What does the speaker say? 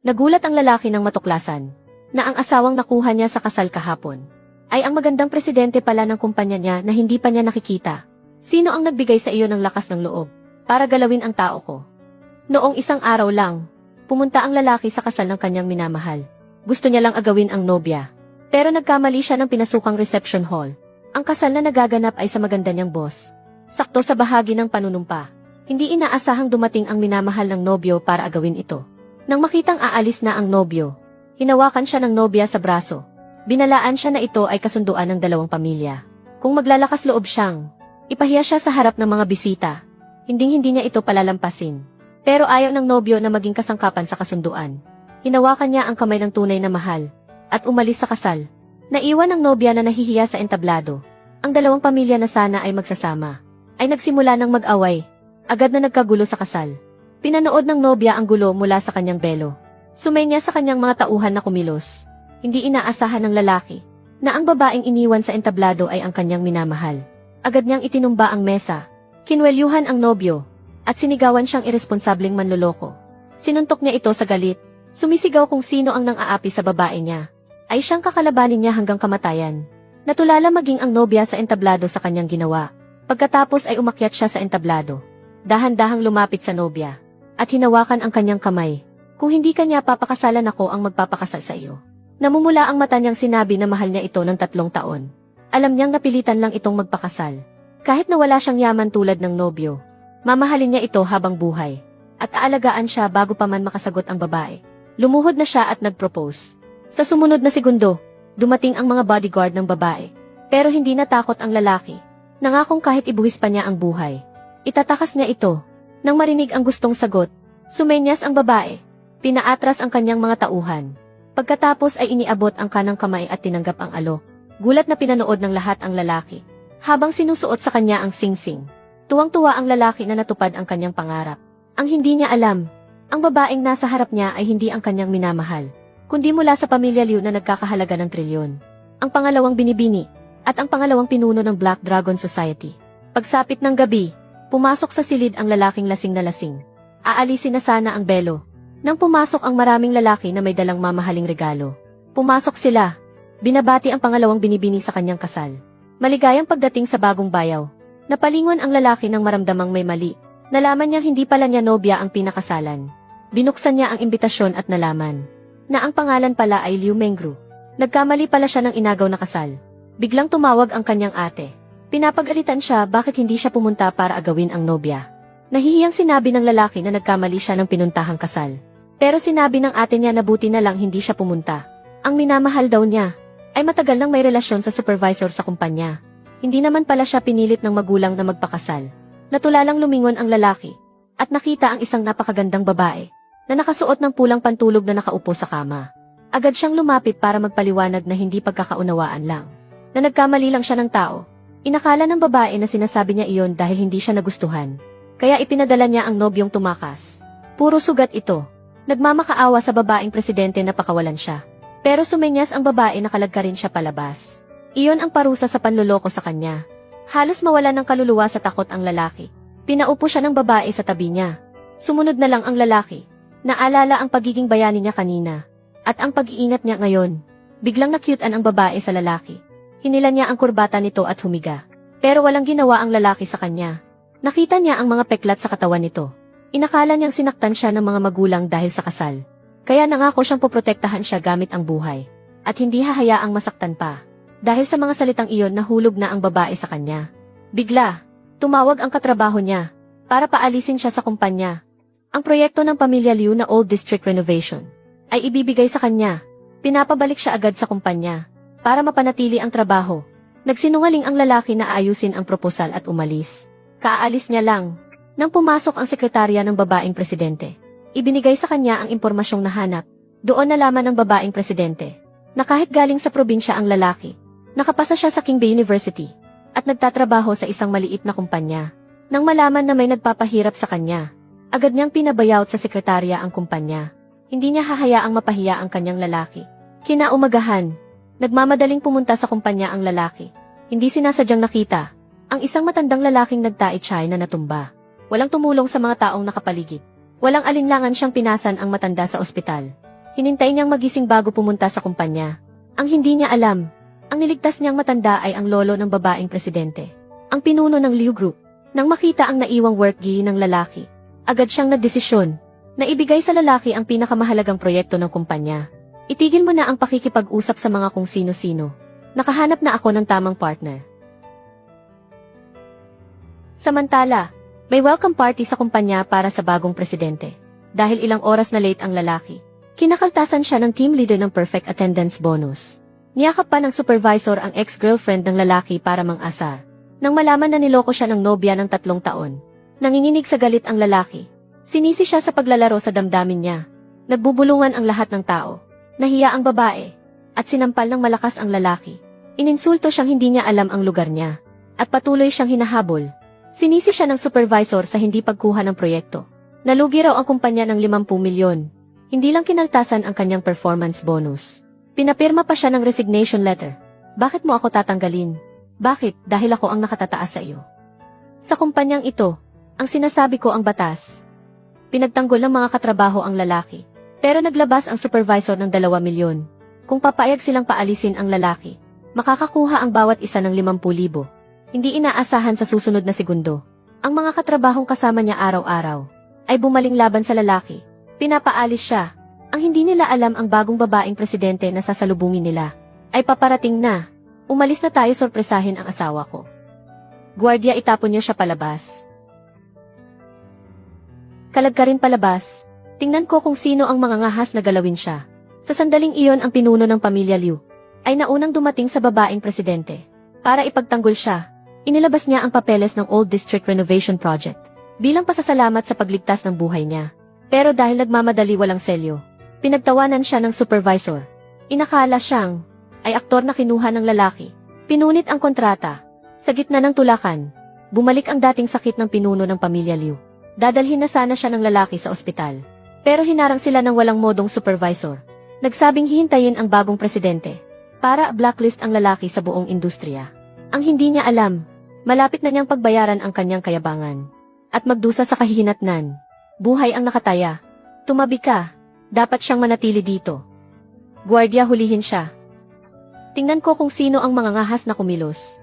Nagulat ang lalaki ng matuklasan na ang asawang nakuha niya sa kasal kahapon ay ang magandang presidente pala ng kumpanya niya na hindi pa niya nakikita. Sino ang nagbigay sa iyo ng lakas ng loob para galawin ang tao ko? Noong isang araw lang, pumunta ang lalaki sa kasal ng kanyang minamahal. Gusto niya lang agawin ang nobya. Pero nagkamali siya ng pinasukang reception hall. Ang kasal na nagaganap ay sa maganda niyang boss. Sakto sa bahagi ng panunumpa. Hindi inaasahang dumating ang minamahal ng nobyo para agawin ito. Nang makitang aalis na ang nobyo, hinawakan siya ng nobya sa braso. Binalaan siya na ito ay kasunduan ng dalawang pamilya. Kung maglalakas loob siyang ipahiya siya sa harap ng mga bisita, hinding-hindi niya ito palalampasin. Pero ayaw ng nobyo na maging kasangkapan sa kasunduan. Hinawakan niya ang kamay ng tunay na mahal at umalis sa kasal. Naiwan ng nobya na nahihiya sa entablado. Ang dalawang pamilya na sana ay magsasama ay nagsimula ng mag-away. Agad na nagkagulo sa kasal. Pinanood ng nobya ang gulo mula sa kanyang belo. Sumay niya sa kanyang mga tauhan na kumilos. Hindi inaasahan ng lalaki na ang babaeng iniwan sa entablado ay ang kanyang minamahal. Agad niyang itinumba ang mesa. Kinwelyuhan ang nobyo at sinigawan siyang irresponsableng manloloko. Sinuntok niya ito sa galit. Sumisigaw kung sino ang nang-aapi sa babae niya. Ay siyang kakalabanin niya hanggang kamatayan. Natulala maging ang nobya sa entablado sa kanyang ginawa. Pagkatapos ay umakyat siya sa entablado. Dahan-dahang lumapit sa nobya at hinawakan ang kanyang kamay. Kung hindi kanya papakasalan ako ang magpapakasal sa iyo. Namumula ang mata niyang sinabi na mahal niya ito ng 3 taon. Alam niyang napilitan lang itong magpakasal. Kahit na wala siyang yaman tulad ng nobyo, mamahalin niya ito habang buhay. At aalagaan siya bago pa man makasagot ang babae. Lumuhod na siya at nag-propose. Sa sumunod na segundo, dumating ang mga bodyguard ng babae. Pero hindi natakot ang lalaki. Nangakong kahit ibuwis pa niya ang buhay, itatakas niya ito. Nang marinig ang gustong sagot, sumenyas ang babae. Pinaatras ang kanyang mga tauhan. Pagkatapos ay iniabot ang kanang kamay at tinanggap ang alok. Gulat na pinanood ng lahat ang lalaki. Habang sinusuot sa kanya ang singsing, tuwang-tuwa ang lalaki na natupad ang kanyang pangarap. Ang hindi niya alam, ang babaeng nasa harap niya ay hindi ang kanyang minamahal, kundi mula sa pamilya Liu na nagkakahalaga ng trilyon. Ang pangalawang binibini, at ang pangalawang pinuno ng Black Dragon Society. Pagsapit ng gabi, pumasok sa silid ang lalaking lasing na lasing. Aalisin na sana ang belo. Nang pumasok ang maraming lalaki na may dalang mamahaling regalo. Pumasok sila. Binabati ang pangalawang binibini sa kanyang kasal. Maligayang pagdating sa bagong bayaw. Napalingon ang lalaki nang maramdamang may mali. Nalaman niyang hindi pala niya nobya ang pinakasalan. Binuksan niya ang imbitasyon at nalaman na ang pangalan pala ay Liu Mengru. Nagkamali pala siya ng inagaw na kasal. Biglang tumawag ang kanyang ate. Pinapagalitan siya bakit hindi siya pumunta para agawin ang nobya. Nahihiyang sinabi ng lalaki na nagkamali siya ng pinuntahang kasal. Pero sinabi ng ate niya na buti na lang hindi siya pumunta. Ang minamahal daw niya ay matagal nang may relasyon sa supervisor sa kumpanya. Hindi naman pala siya pinilit ng magulang na magpakasal. Natulalang lumingon ang lalaki at nakita ang isang napakagandang babae na nakasuot ng pulang pantulog na nakaupo sa kama. Agad siyang lumapit para magpaliwanag na hindi pagkakaunawaan lang. Na nagkamali lang siya ng tao. Inakala ng babae na sinasabi niya iyon dahil hindi siya nagustuhan. Kaya ipinadala niya ang nobyong tumakas. Puro sugat ito. Nagmamakaawa sa babaeng presidente na pakawalan siya. Pero sumenyas ang babae na kalagka rin siya palabas. Iyon ang parusa sa panloloko sa kanya. Halos mawala ng kaluluwa sa takot ang lalaki. Pinaupo siya ng babae sa tabi niya. Sumunod na lang ang lalaki. Naalala ang pagiging bayani niya kanina. At ang pag-iingat niya ngayon. Biglang nakyutan ang babae sa lalaki. Hinilan niya ang kurbata nito at humiga. Pero walang ginawa ang lalaki sa kanya. Nakita niya ang mga peklat sa katawan nito. Inakala niyang sinaktan siya ng mga magulang dahil sa kasal. Kaya nangako siyang poprotektahan siya gamit ang buhay. At hindi hahayaang masaktan pa. Dahil sa mga salitang iyon nahulog na ang babae sa kanya. Bigla, tumawag ang katrabaho niya para paalisin siya sa kumpanya. Ang proyekto ng pamilya Liu na Old District Renovation ay ibibigay sa kanya. Pinapabalik siya agad sa kumpanya para mapanatili ang trabaho. Nagsinungaling ang lalaki na ayusin ang proposal at umalis. Kaalis niya lang nang pumasok ang sekretarya ng babaeng presidente. Ibinigay sa kanya ang impormasyong nahanap. Doon nalaman ng babaeng presidente na kahit galing sa probinsya ang lalaki, nakapasa siya sa King Bay University at nagtatrabaho sa isang maliit na kumpanya. Nang malaman na may nagpapahirap sa kanya, agad niyang pinabayawt sa sekretarya ang kumpanya. Hindi niya hahayaang mapahiya ang kanyang lalaki. Kinaumagahan, nagmamadaling pumunta sa kumpanya ang lalaki. Hindi sinasadyang nakita ang isang matandang lalaking nagtaitsay na natumba. Walang tumulong sa mga taong nakapaligid. Walang alinlangan siyang pinasan ang matanda sa ospital. Hinintay niyang magising bago pumunta sa kumpanya. Ang hindi niya alam, ang niligtas niyang matanda ay ang lolo ng babaeng presidente. Ang pinuno ng Liu Group. Nang makita ang naiwang workgi ng lalaki, agad siyang nagdesisyon na ibigay sa lalaki ang pinakamahalagang proyekto ng kumpanya. Itigil mo na ang pakikipag-usap sa mga kung sino-sino. Nakahanap na ako ng tamang partner. Samantala, may welcome party sa kumpanya para sa bagong presidente. Dahil ilang oras na late ang lalaki, kinakaltasan siya ng team leader ng perfect attendance bonus. Niyakap pa ng supervisor ang ex-girlfriend ng lalaki para mang-asar. Nang malaman na niloko siya ng nobya ng 3 taon, nanginginig sa galit ang lalaki. Sinisi siya sa paglalaro sa damdamin niya. Nagbubulungan ang lahat ng tao. Nahiya ang babae, at sinampal ng malakas ang lalaki. Ininsulto siyang hindi niya alam ang lugar niya, at patuloy siyang hinahabol. Sinisi siya ng supervisor sa hindi pagkuha ng proyekto. Nalugi raw ang kumpanya ng 50 milyon. Hindi lang kinaltasan ang kanyang performance bonus. Pinapirma pa siya ng resignation letter. Bakit mo ako tatanggalin? Bakit? Dahil ako ang nakatataas sa iyo. Sa kumpanyang ito, ang sinasabi ko ang batas. Pinagtanggol ng mga katrabaho ang lalaki. Pero naglabas ang supervisor ng 2 milyon. Kung papayag silang paalisin ang lalaki, makakakuha ang bawat isa ng 50,000. Hindi inaasahan sa susunod na segundo. Ang mga katrabahong kasama niya araw-araw ay bumaling laban sa lalaki. Pinapaalis siya. Ang hindi nila alam ang bagong babaeng presidente na sasalubungin nila ay paparating na. Umalis na tayo, sorpresahin ang asawa ko. Guardia, itapon niyo siya palabas. Kalag ka rin palabas. Tingnan ko kung sino ang mga ngahas na galawin siya. Sa sandaling iyon ang pinuno ng pamilya Liu ay naunang dumating sa babaeng presidente. Para ipagtanggol siya, inilabas niya ang papeles ng Old District Renovation Project bilang pasasalamat sa pagligtas ng buhay niya. Pero dahil nagmamadali walang selyo, pinagtawanan siya ng supervisor. Inakala siyang ay aktor na kinuha ng lalaki. Pinunit ang kontrata. Sa gitna ng tulakan, bumalik ang dating sakit ng pinuno ng pamilya Liu. Dadalhin na sana siya ng lalaki sa ospital. Pero hinarang sila ng walang modong supervisor. Nagsabing hihintayin ang bagong presidente para blacklist ang lalaki sa buong industriya. Ang hindi niya alam, malapit na niyang pagbayaran ang kanyang kayabangan. At magdusa sa kahihinatnan. Buhay ang nakataya. Tumabi ka. Dapat siyang manatili dito. Guardia, hulihin siya. Tingnan ko kung sino ang mga ngahas na kumilos.